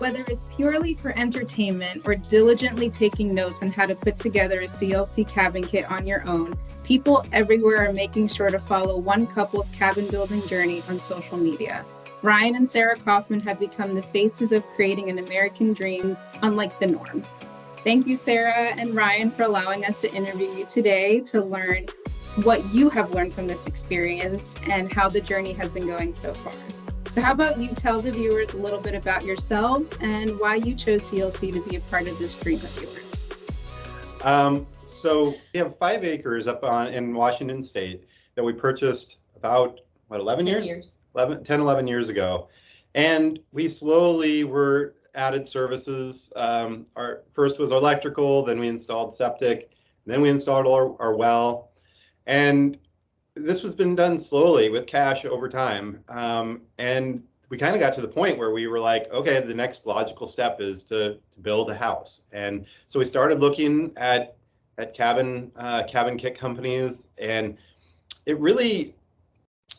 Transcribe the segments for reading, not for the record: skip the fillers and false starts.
Whether it's purely for entertainment or diligently taking notes on how to put together a CLC cabin kit on your own, people everywhere are making sure to follow one couple's cabin building journey on social media. Ryan and Sarah Kaufman have become the faces of creating an American dream unlike the norm. Thank you, Sarah and Ryan, for allowing us to interview you today to learn what you have learned from this experience and how the journey has been going so far. So how about you tell the viewers a little bit about yourselves and why you chose CLC to be a part of this dream of yours? So we have 5 acres up in Washington State that we purchased about, 11 years? 11 years ago. And we slowly were added services. Our first was electrical, then we installed septic, then we installed our well. And this was been done slowly with cash over time. And we kind of got to the point where we were like, okay, the next logical step is to build a house. And so we started looking at cabin kit companies, and it really,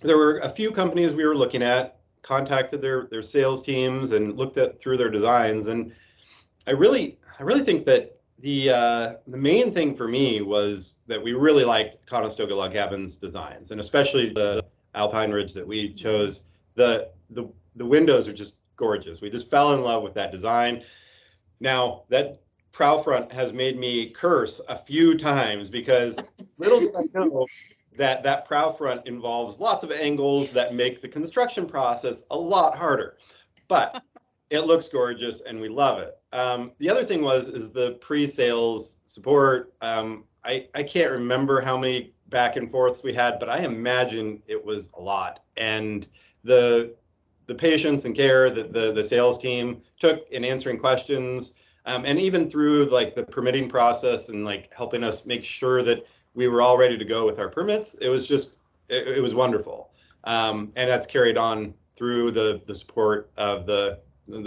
there were a few companies we were looking at, contacted their sales teams and looked through their designs. And I really think that the main thing for me was that we really liked Conestoga Log Cabin's designs, and especially the Alpine Ridge that we chose. The windows are just gorgeous. We just fell in love with that design. Now, that prow front has made me curse a few times because little did I know that prow front involves lots of angles that make the construction process a lot harder. But it looks gorgeous and we love it. The other thing is the pre-sales support. I can't remember how many back and forths we had, but I imagine it was a lot. And the patience and care that the sales team took in answering questions, and even through like the permitting process and like helping us make sure that we were all ready to go with our permits, it was just, it was wonderful. And that's carried on through the support of the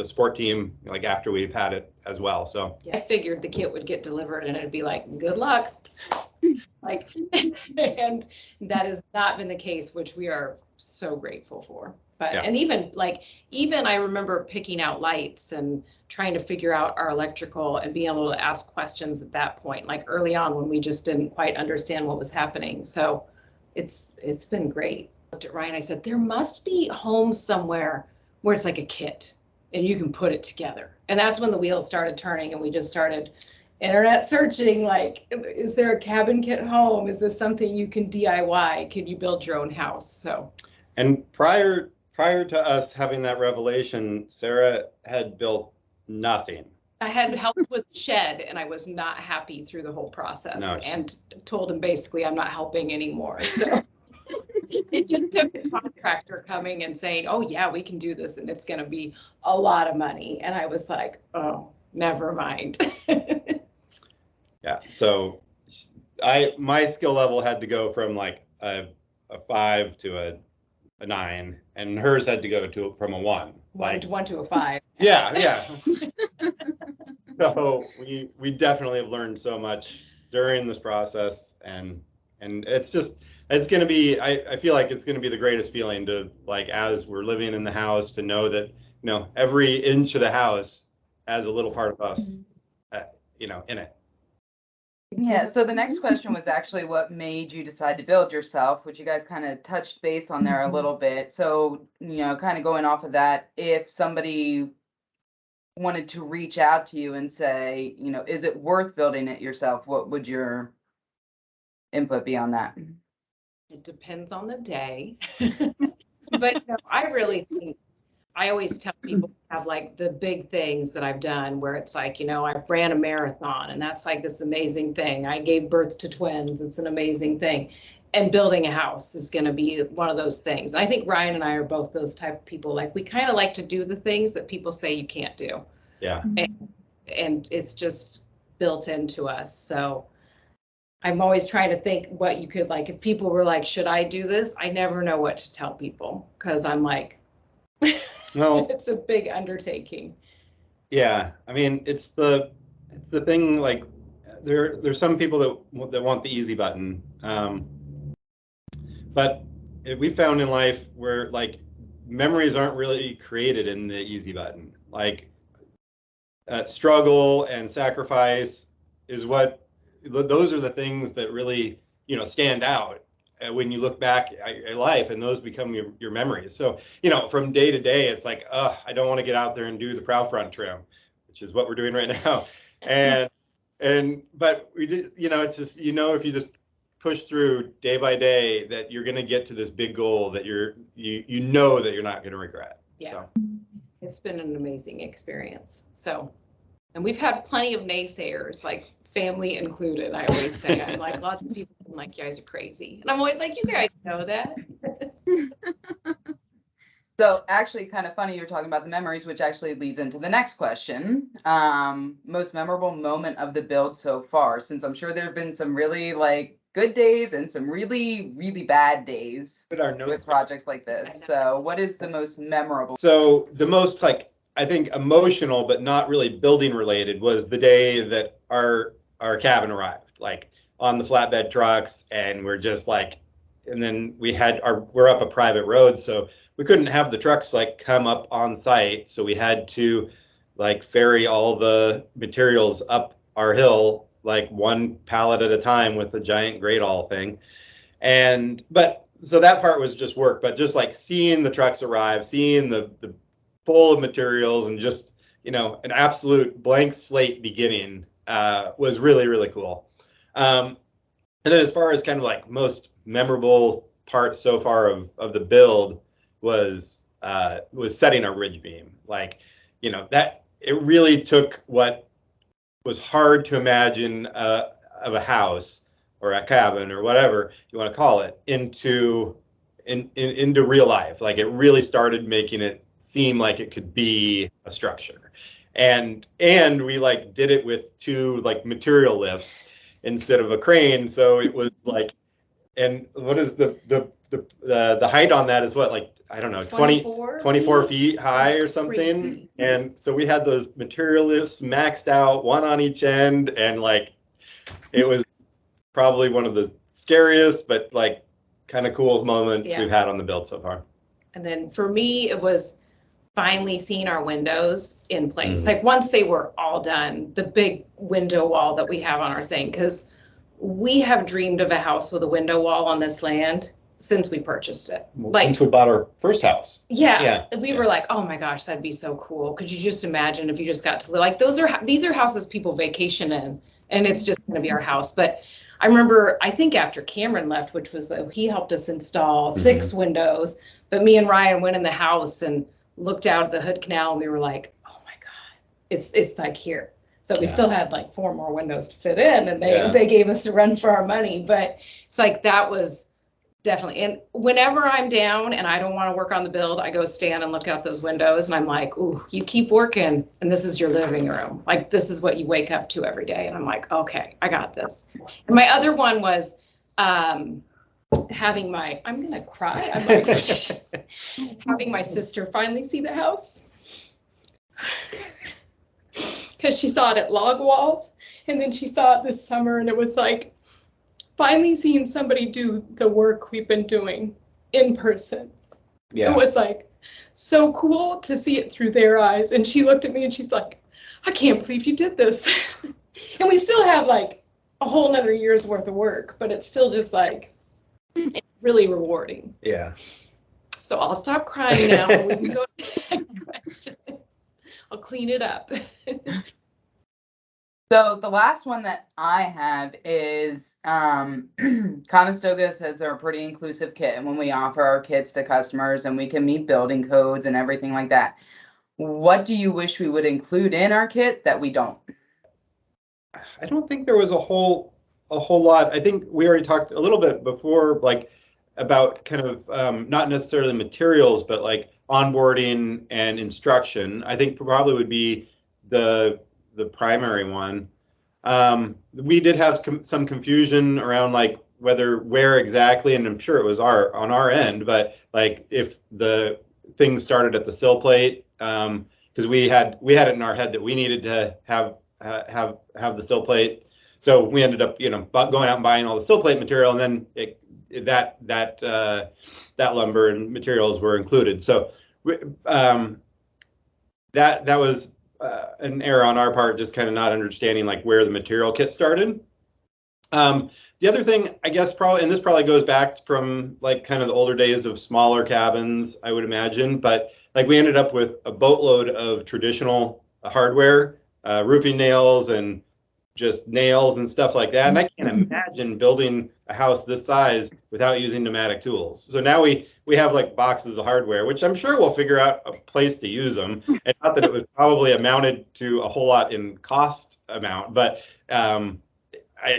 support team, like after we've had it as well. So yeah, I figured the kit would get delivered and it'd be like, good luck. Like, and that has not been the case, which we are so grateful for. But yeah. And even I remember picking out lights and trying to figure out our electrical and being able to ask questions at that point, like early on when we just didn't quite understand what was happening. So it's been great. I looked at Ryan, I said, there must be homes somewhere where it's like a kit and you can put it together. And that's when the wheels started turning and we just started internet searching, like, is there a cabin kit home? Is this something you can DIY? Can you build your own house? So, and prior to us having that revelation, Sarah had built nothing. I had helped with the shed and I was not happy through the whole process. No, and told him basically I'm not helping anymore. So it just took a contractor coming and saying, oh yeah, we can do this and it's going to be a lot of money. And I was like, oh, never mind. Yeah, so my skill level had to go from like a 5 to a 9, and hers had to go from a 1. Like 1 to a 5. Yeah. So we definitely have learned so much during this process, and it's going to be, I feel like it's going to be the greatest feeling to, like, as we're living in the house, to know that, every inch of the house has a little part of us, in it. Yeah, so the next question was actually what made you decide to build yourself, which you guys kind of touched base on there a little bit. So, kind of going off of that, if somebody wanted to reach out to you and say, is it worth building it yourself? What would your input be on that? It depends on the day. But I really think, I always tell people have like the big things that I've done where it's like, I ran a marathon and that's like this amazing thing. I gave birth to twins. It's an amazing thing. And building a house is going to be one of those things. I think Ryan and I are both those type of people. Like we kind of like to do the things that people say you can't do. Yeah. And it's just built into us. So I'm always trying to think what you could, like, if people were like, should I do this? I never know what to tell people because I'm like, well, it's a big undertaking. Yeah, I mean, it's the thing. Like, there's some people that want the easy button, but we found in life where like memories aren't really created in the easy button. Like struggle and sacrifice is those are the things that really, stand out when you look back at life, and those become your memories. So, from day to day, it's like, I don't want to get out there and do the prow front trim, which is what we're doing right now. But we did, it's just, if you just push through day by day, that you're going to get to this big goal that you know that you're not going to regret. Yeah. So. It's been an amazing experience. So, and we've had plenty of naysayers, like family included. I always say, I'm like, lots of people are like, you guys are crazy. And I'm always like, you guys know that. So actually kind of funny, you're talking about the memories, which actually leads into the next question. Most memorable moment of the build so far, since I'm sure there have been some really like good days and some really, really bad days with projects like this. So what is the most memorable? So the most, like, I think emotional, but not really building related, was the day that our cabin arrived, like on the flatbed trucks, and we're just like, and then we're up a private road, so we couldn't have the trucks like come up on site. So we had to like ferry all the materials up our hill, like one pallet at a time with the giant grate all thing. So that part was just work, but just like seeing the trucks arrive, seeing the full of materials, and just, an absolute blank slate beginning was really, really cool. And then as far as kind of like most memorable part so far of the build was setting a ridge beam. Like, that it really took what was hard to imagine of a house or a cabin or whatever you want to call it into real life. Like, it really started making it seem like it could be a structure. And we like did it with 2 like material lifts instead of a crane. So it was like, and what is the height on that is what, like, I don't know, 24 feet high or something. Crazy. And so we had those material lifts maxed out, one on each end, and like, it was probably one of the scariest, but like kind of cool moments we've had on the build so far. And then for me, it was finally seeing our windows in place. Like, once they were all done, the big window wall that we have on our thing, because we have dreamed of a house with a window wall on this land since we purchased it. Well, like, since we bought our first house. We were like, oh my gosh, that'd be so cool. Could you just imagine if you just got to live, like, these are houses people vacation in, and it's just going to be our house. But I remember, I think after Cameron left, which was, he helped us install 6 windows, but me and Ryan went in the house and looked out at the Hood Canal, and we were like, oh my God, it's like here. So we still had like 4 more windows to fit in, and they gave us a run for our money. But it's like, that was definitely, and whenever I'm down and I don't want to work on the build, I go stand and look out those windows, and I'm like, ooh, you keep working, and this is your living room. Like, this is what you wake up to every day. And I'm like, okay, I got this. And my other one was having my, I'm gonna cry, I'm like, having my sister finally see the house. Because she saw it at Log Walls, and then she saw it this summer, and it was like finally seeing somebody do the work we've been doing in person. It was like so cool to see it through their eyes. And she looked at me and she's like, I can't believe you did this. And we still have like a whole nother year's worth of work, but it's still just like, it's really rewarding. Yeah. So I'll stop crying now, and we can go to the next question. I'll clean it up. So the last one that I have is Conestoga says they're a pretty inclusive kit, and when we offer our kits to customers and we can meet building codes and everything like that, what do you wish we would include in our kit that we don't? I don't think there was a whole lot. I think we already talked a little bit before, like, about kind of not necessarily materials, but like onboarding and instruction. I think probably would be the primary one. We did have some confusion around like where exactly, and I'm sure it was on our end, but like if the things started at the sill plate, because we had it in our head that we needed to have the sill plate. So we ended up, going out and buying all the sill plate material, and then that lumber and materials were included. So that was an error on our part, just kind of not understanding like where the material kit started. The other thing, I guess, probably, and this probably goes back from like kind of the older days of smaller cabins, I would imagine, but like we ended up with a boatload of traditional hardware, roofing nails and just nails and stuff like that. And I can't imagine building a house this size without using pneumatic tools. So now we have like boxes of hardware, which I'm sure we'll figure out a place to use them. And not that it was probably amounted to a whole lot in cost amount, but I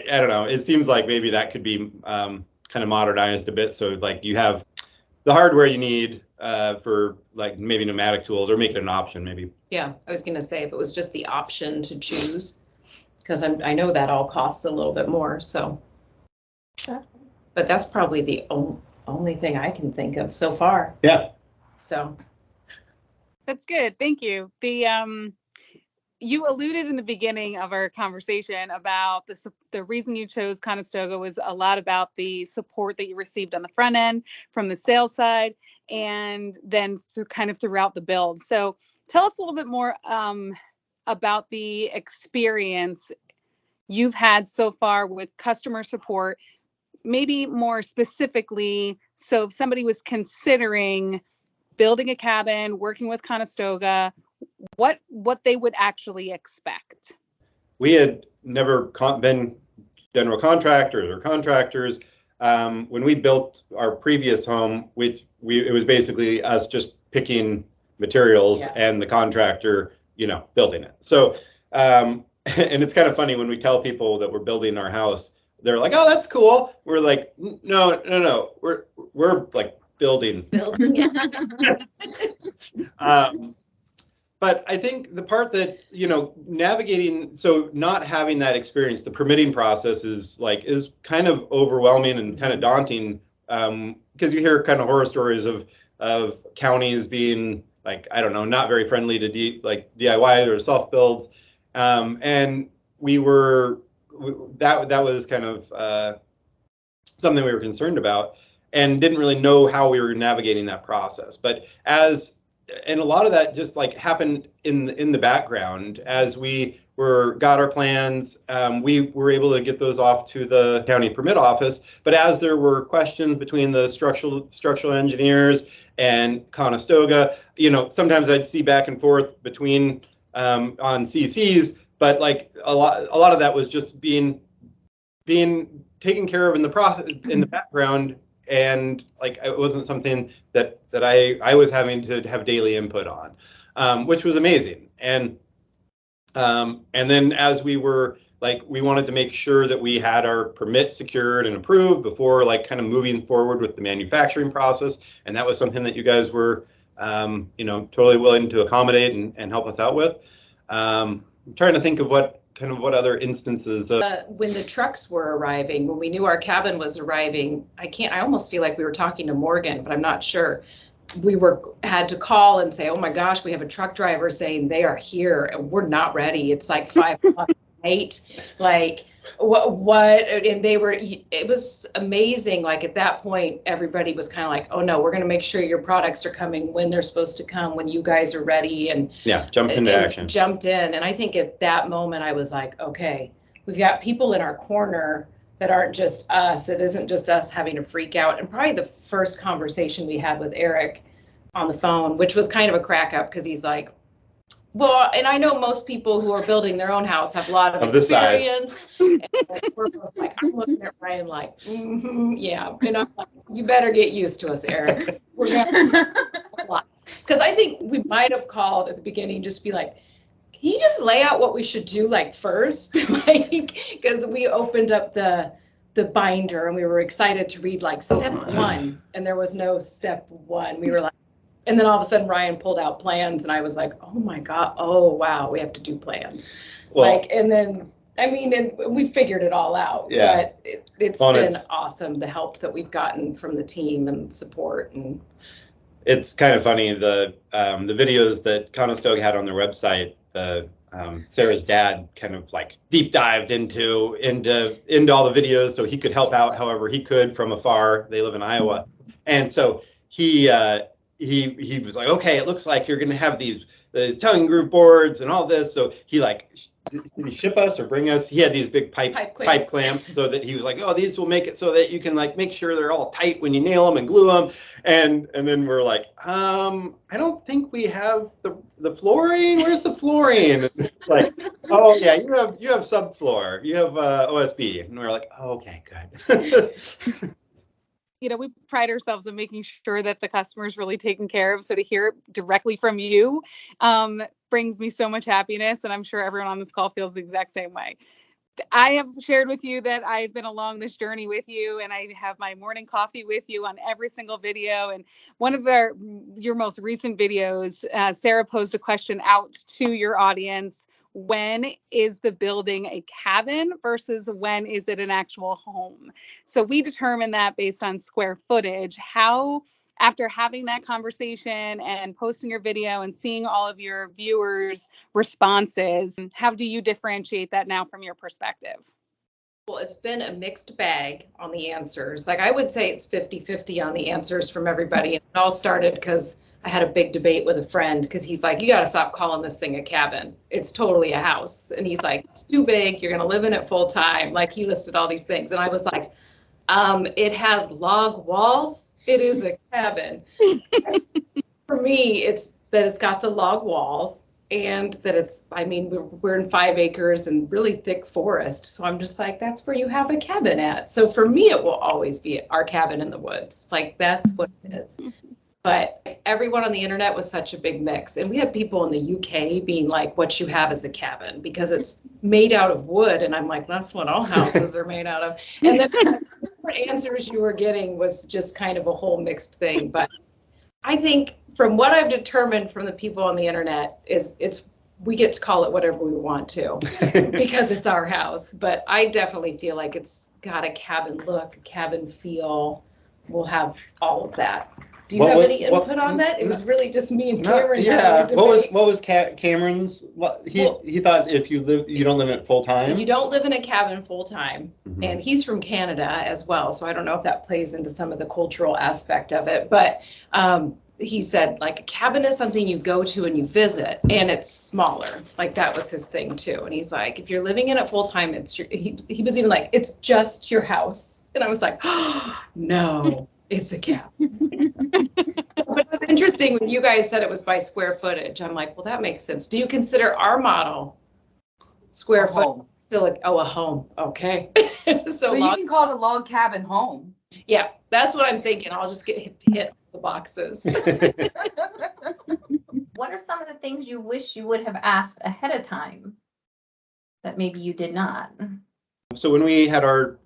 don't know. It seems like maybe that could be kind of modernized a bit. So like you have the hardware you need for like maybe pneumatic tools, or make it an option maybe. Yeah, I was gonna say if it was just the option to choose, because I know that all costs a little bit more. So, but that's probably the only thing I can think of so far. Yeah. So. That's good. Thank you. You alluded in the beginning of our conversation about the reason you chose Conestoga was a lot about the support that you received on the front end from the sales side, and then throughout the build. So tell us a little bit more about the experience you've had so far with customer support, maybe more specifically. So if somebody was considering building a cabin, working with Conestoga, what they would actually expect. We had never been general contractors or contractors. When we built our previous home, it was basically us just picking materials and the contractor, building it. So, and it's kind of funny when we tell people that we're building our house, they're like, "Oh, that's cool." We're like, "No, we're like building." But I think the part that, navigating, so not having that experience, the permitting process is kind of overwhelming and kind of daunting, because you hear kind of horror stories of counties being like, I don't know, not very friendly to DIY or self builds. And that was kind of something we were concerned about and didn't really know how we were navigating that process. But and a lot of that just happened in the background as we got our plans. We were able to get those off to the county permit office. But as there were questions between the structural engineers and Conestoga, sometimes I'd see back and forth between on CCs. But a lot of that was just being taken care of in the background. And it wasn't something that I was having to have daily input on, which was amazing. And then as we were we wanted to make sure that we had our permit secured and approved before kind of moving forward with the manufacturing process. And that was something that you guys were totally willing to accommodate and help us out with. I'm trying to think of what other instances of when the trucks were arriving, when we knew our cabin was arriving, I almost feel like we were talking to Morgan, but I'm not sure. We had to call and say, "Oh my gosh, we have a truck driver saying they are here and we're not ready. It's 5 o'clock at night." What? And it was amazing. At that point, everybody was kind of like, "Oh no, we're going to make sure your products are coming when they're supposed to come, when you guys are ready." And jumped into action. Jumped in. And I think at that moment I was like, okay, we've got people in our corner that aren't just us. It isn't just us having to freak out. And probably the first conversation we had with Eric on the phone, which was kind of a crack up, because he's like, well, and I know most people who are building their own house have a lot of experience. And we're both I'm looking at Ryan yeah. And I'm like, you better get used to us, Eric. We're going to a lot. Because I think we might have called at the beginning, just be like, can you just lay out what we should do first? Because we opened up the binder and we were excited to read step 1, and there was no step 1. We were and then all of a sudden Ryan pulled out plans and I was like, oh my God, oh wow, we have to do plans. Well, and then, and we figured it all out. Yeah. But it's been awesome, the help that we've gotten from the team and support. And it's kind of funny, the videos that Conestoga had on their website, Sarah's dad kind of deep dived into all the videos so he could help out however he could from afar. They live in Iowa. And so he was like, okay, it looks like you're going to have the tongue and groove boards and all this. So he like, did he ship us or bring us? He had these big pipe clamps so that he was like, oh, these will make it so that you can like make sure they're all tight when you nail them and glue them. And then we're like, I don't think we have the flooring. Where's the flooring? And it's like, oh yeah, you have subfloor, you have OSB. And we're like, oh, okay, good. You know, we pride ourselves in making sure that the customer is really taken care of. So to hear it directly from you brings me so much happiness. And I'm sure everyone on this call feels the exact same way. I have shared with you that I've been along this journey with you, and I have my morning coffee with you on every single video. And one of your most recent videos, Sarah posed a question out to your audience. When is the building a cabin versus when is it an actual home? So we determined that based on square footage. How, after having that conversation and posting your video and seeing all of your viewers' responses, how do you differentiate that now from your perspective? Well, it's been a mixed bag on the answers. Like I would say it's 50-50 on the answers from everybody. And it all started because I had a big debate with a friend because he's like, you got to stop calling this thing a cabin. It's totally a house. And he's like, it's too big. You're going to live in it full time. Like he listed all these things. And I was like, it has log walls. It is a cabin. For me, it's that it's got the log walls and that it's, I mean, we're in 5 acres and really thick forest. So I'm just like, that's where you have a cabin at. So for me, it will always be our cabin in the woods. Like that's what it is. But everyone on the internet was such a big mix. And we had people in the UK being like, what you have is a cabin because it's made out of wood. And I'm like, that's what all houses are made out of. And then the different answers you were getting was just kind of a whole mixed thing. But I think from what I've determined from the people on the internet is we get to call it whatever we want to because it's our house. But I definitely feel like it's got a cabin look, a cabin feel. We'll have all of that. Do you have any input on that? It was really just me and Cameron. Yeah. What was Cameron's? He thought if you don't live in it full time. You don't live in a cabin full time, and he's from Canada as well. So I don't know if that plays into some of the cultural aspect of it. But he said like a cabin is something you go to and you visit, and it's smaller. Like that was his thing too. And he's like, if you're living in it full time, it's your. He was even like, it's just your house. And I was like, oh, no. It's a cabin. But it was interesting when you guys said it was by square footage. I'm like, well, that makes sense. Do you consider our model square foot still a home? Okay. So you can call it a log cabin home. Yeah, that's what I'm thinking. I'll just get hit the boxes. What are some of the things you wish you would have asked ahead of time that maybe you did not? So when we had our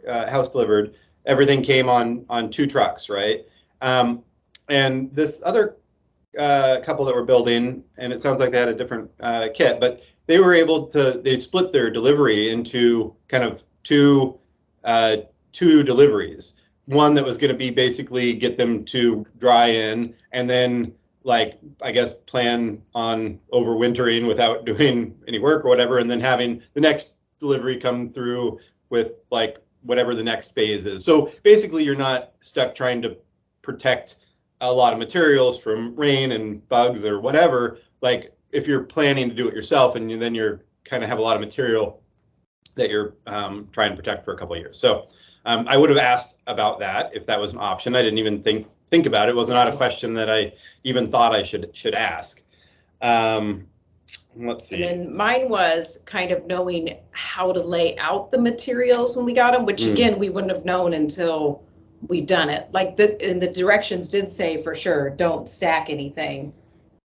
house delivered, everything came on 2 trucks, right? And this other couple that were building, and it sounds like they had a different kit, but they were able to, they split their delivery into kind of two deliveries. One that was going to be basically get them to dry in, and then like, I guess, plan on overwintering without doing any work or whatever, and then having the next delivery come through with like whatever the next phase is. So basically you're not stuck trying to protect a lot of materials from rain and bugs or whatever. Like if you're planning to do it yourself, and then you're kind of have a lot of material that you're trying to protect for a couple of years. So I would have asked about that if that was an option. I didn't even think about it. It was not a question that I even thought I should ask. Let's see. And then mine was kind of knowing how to lay out the materials when we got them, which again, we wouldn't have known until we've done it. Like and the directions did say for sure, don't stack anything,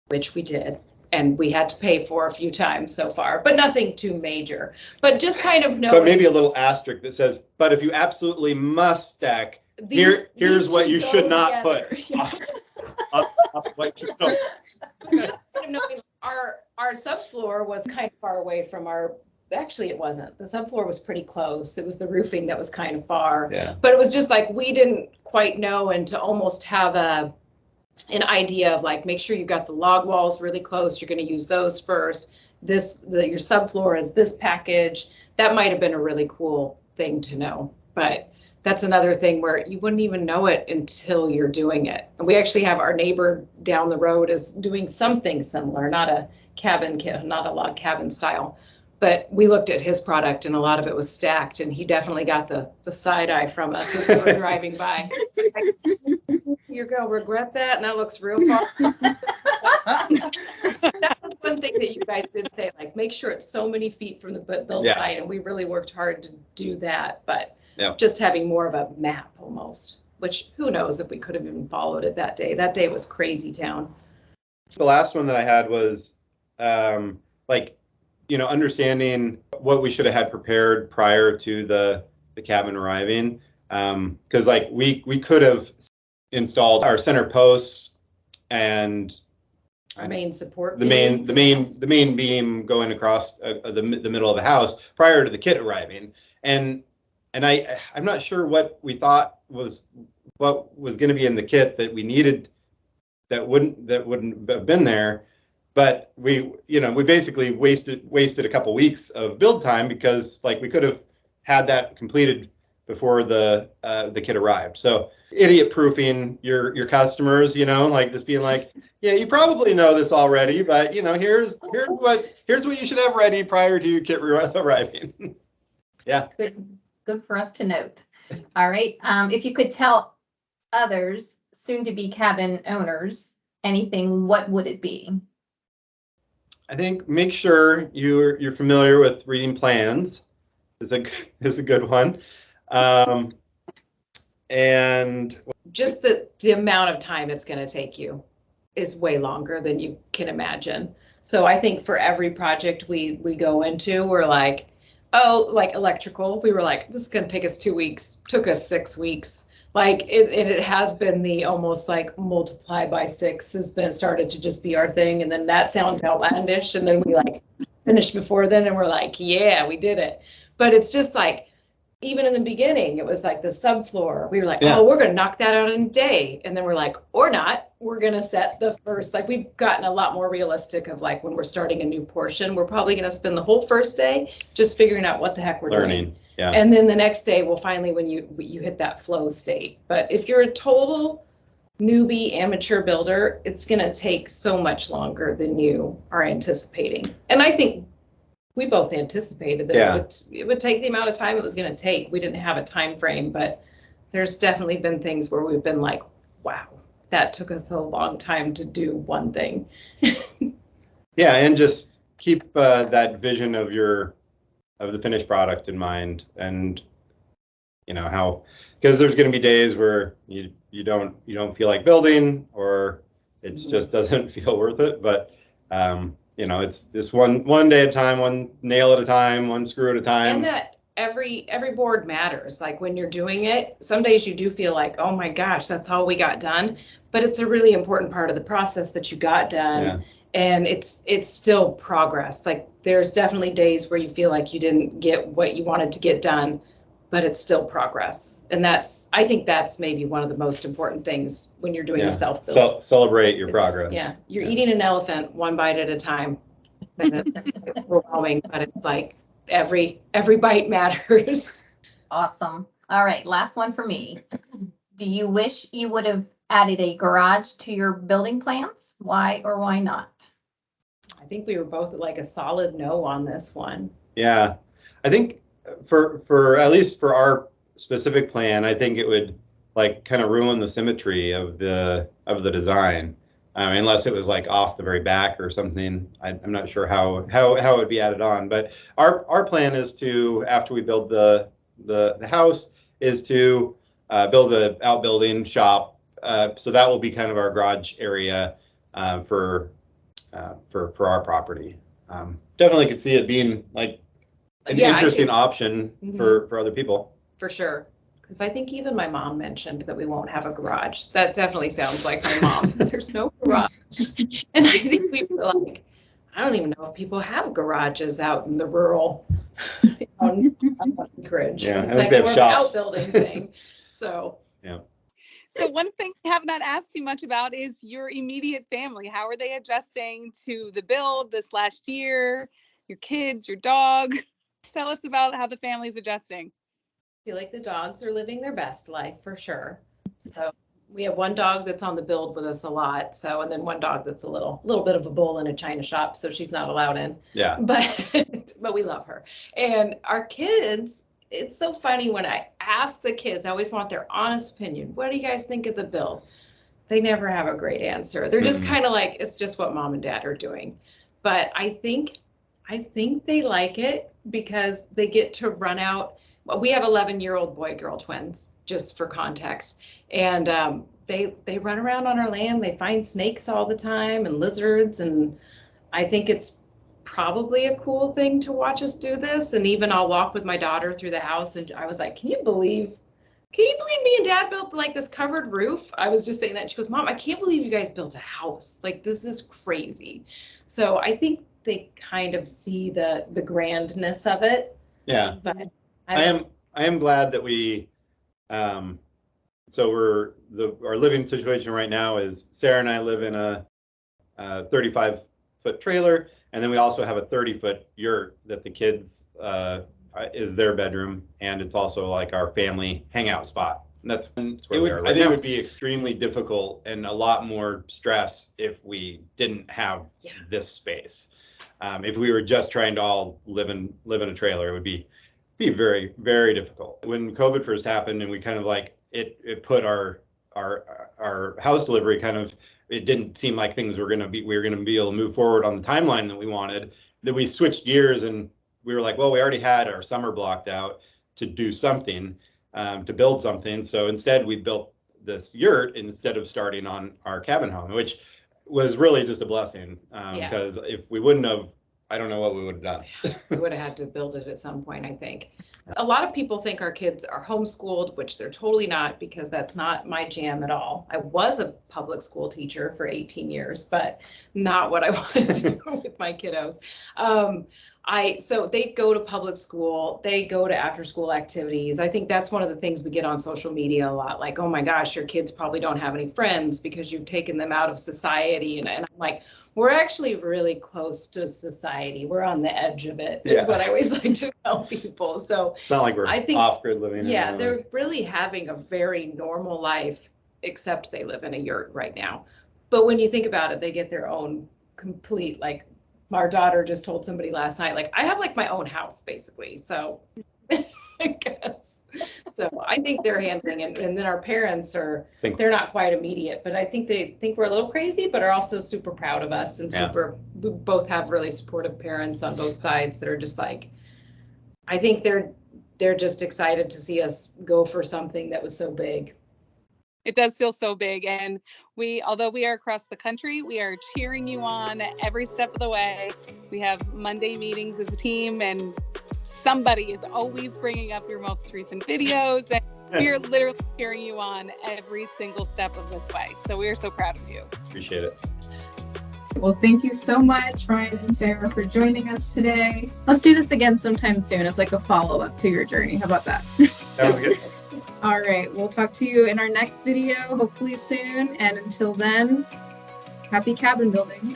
which we did. And we had to pay for a few times so far, but nothing too major. But just kind of knowing. But maybe a little asterisk that says, but if you absolutely must stack, here's what you should not put. What you don't. Just kind of knowing our subfloor was kind of far away from our, actually it wasn't. The subfloor was pretty close. It was the roofing that was kind of far. Yeah. But it was just like, we didn't quite know, and to almost have an idea of like, make sure you've got the log walls really close. You're going to use those first. Your subfloor is this package. That might have been a really cool thing to know. But that's another thing where you wouldn't even know it until you're doing it. And we actually have our neighbor down the road is doing something similar, not a not a log cabin style. But we looked at his product and a lot of it was stacked, and he definitely got the side eye from us as we were driving by. You're gonna regret that, and that looks real far. That was one thing that you guys did say, like, make sure it's so many feet from the build site, and we really worked hard to do that. But just having more of a map almost, which who knows if we could have even followed it that day. That day was crazy town. The last one that I had was like, you know, understanding what we should have had prepared prior to the cabin arriving. Because like we could have installed our center posts and main support the main beam going across the middle of the house prior to the kit arriving. And I'm not sure what we thought was going to be in the kit that we needed that wouldn't have been there. But we basically wasted a couple weeks of build time because like we could have had that completed before the kit arrived. So idiot proofing your customers, you know, like just being like, yeah, you probably know this already, but you know, here's what you should have ready prior to your kit arriving. Yeah. Good for us to note. All right. If you could tell others, soon to be cabin owners, anything, what would it be? I think make sure you're familiar with reading plans is a good one. And just the amount of time it's going to take you is way longer than you can imagine. So I think for every project we go into, we're like, oh, like electrical, we were like, this is going to take us 2 weeks, took us 6 weeks. Like it has been the almost like multiply by 6 has been started to just be our thing. And then that sounds outlandish. And then we like finished before then and we're like, yeah, we did it. But it's just like, even in the beginning, it was like the subfloor. We were like, oh, we're going to knock that out in a day. And then we're like, or not, we're going to set the first, like we've gotten a lot more realistic of like when we're starting a new portion, we're probably going to spend the whole first day just figuring out what the heck we're doing. Yeah. And then the next day, we'll finally, when you hit that flow state. But if you're a total newbie amateur builder, it's going to take so much longer than you are anticipating. And I think we both anticipated that it would take the amount of time it was going to take. We didn't have a time frame, but there's definitely been things where we've been like, wow, that took us a long time to do one thing. Yeah, and just keep that vision of the finished product in mind, and you know how, because there's going to be days where you don't feel like building, or it just doesn't feel worth it. But you know, it's this one day at a time, one nail at a time, one screw at a time. And that every board matters. Like when you're doing it, some days you do feel like, oh my gosh, that's all we got done. But it's a really important part of the process that you got done. Yeah. And it's still progress. Like there's definitely days where you feel like you didn't get what you wanted to get done, but it's still progress. And I think that's maybe one of the most important things when you're doing a self-build. Celebrate your progress. Yeah, you're eating an elephant one bite at a time. It's overwhelming, but it's like every bite matters. Awesome. All right, last one for me. Do you wish you would have added a garage to your building plans? Why or why not? I think we were both like a solid no on this one. Yeah, I think for at least for our specific plan, I think it would like kind of ruin the symmetry of the design, unless it was like off the very back or something. I'm not sure how it would be added on. But our plan is to, after we build the house, is to build an outbuilding shop. So that will be kind of our garage area for our property. Definitely could see it being like an interesting option for other people. For sure. Because I think even my mom mentioned that we won't have a garage. That definitely sounds like my mom. There's no garage. And I think we were like, I don't even know if people have garages out in the rural Anchorage. Yeah, it's like more of an outbuilding thing. So yeah. So one thing I have not asked you much about is your immediate family. How are they adjusting to the build this last year? Your kids, your dog? Tell us about how the family's adjusting. feel like the dogs are living their best life for sure. So we have one dog that's on the build with us a lot. So, and then one dog that's a little bit of a bull in a china shop. So she's not allowed in. Yeah. But we love her. And our kids, it's so funny when I ask the kids, I always want their honest opinion. What do you guys think of the build? They never have a great answer. They're just kind of like, it's just what mom and dad are doing. But I think they like it because they get to run out. Well, we have 11-year-old boy-girl twins, just for context. And they run around on our land. They find snakes all the time and lizards. And I think it's probably a cool thing to watch us do this. And even I'll walk with my daughter through the house and I was like, can you believe me and dad built like this covered roof? I was just saying that. She goes, Mom, I can't believe you guys built a house. Like, this is crazy. So I think they kind of see the grandness of it. Yeah. But I am glad that we, so our living situation right now is Sarah and I live in a 35-foot trailer. And then we also have a 30-foot yurt that the kids, is their bedroom, and it's also like our family hangout spot. And that's where we are. I think it would be extremely difficult and a lot more stress if we didn't have this space. If we were just trying to all live in a trailer, it would be very, very difficult. When COVID first happened, and we kind of like it put our house delivery kind of, it didn't seem like we were going to be able to move forward on the timeline that we wanted. Then we switched gears and we were like, well, we already had our summer blocked out to do something, to build something. So instead we built this yurt instead of starting on our cabin home, which was really just a blessing. Because if we wouldn't have, I don't know what we would have done. We would have had to build it at some point, I think. A lot of people think our kids are homeschooled, which they're totally not, because that's not my jam at all. I was a public school teacher for 18 years, but not what I wanted to do with my kiddos. So they go to public school, they go to after school activities. I think that's one of the things we get on social media a lot, like, oh my gosh, your kids probably don't have any friends because you've taken them out of society. And I'm like, we're actually really close to society. We're on the edge of it, is what I always like to tell people. So it's not like we're off-grid living. Yeah, they're really having a very normal life, except they live in a yurt right now. But when you think about it, they get their own complete, like, our daughter just told somebody last night, like, I have like my own house basically. So I guess. So I think they're handling it. And then our parents they're not quite immediate, but I think they think we're a little crazy, but are also super proud of us and we both have really supportive parents on both sides that are just like, I think they're just excited to see us go for something that was so big. It does feel so big, and although we are across the country, we are cheering you on every step of the way. We have Monday meetings as a team, and somebody is always bringing up your most recent videos, and we are literally cheering you on every single step of this way. So we are so proud of you. Appreciate it. Well, thank you so much, Ryan and Sarah, for joining us today. Let's do this again sometime soon. It's like a follow-up to your journey. How about that? Sounds good. All right, we'll talk to you in our next video, hopefully soon. And until then, happy cabin building.